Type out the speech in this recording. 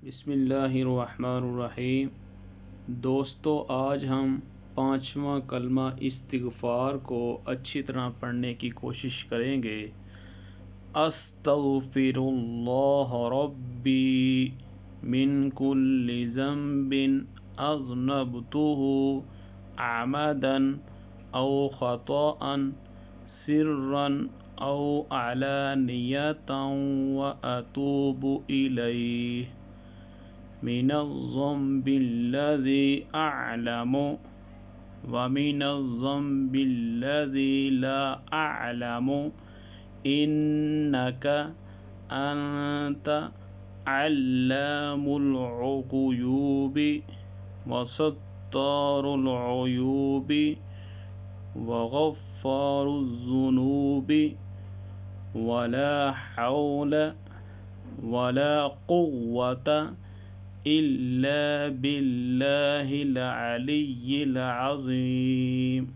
بسم اللہ الرحمن الرحیم۔ دوستو، آج ہم 5واں کلمہ استغفار کو اچھی طرح پڑھنے کی کوشش کریں گے۔ استغفر اللہ ربی من کل ذنب اذنبتہ عمدا او خطأ سرا او علانیۃ واتوب الیہ من الذنب الذي اعلم ومن الذنب الذي لا اعلم انك انت علام الغیوب وستار العیوب وغفار الذنوب ولا حول ولا قوة إلا بالله العلي العظيم۔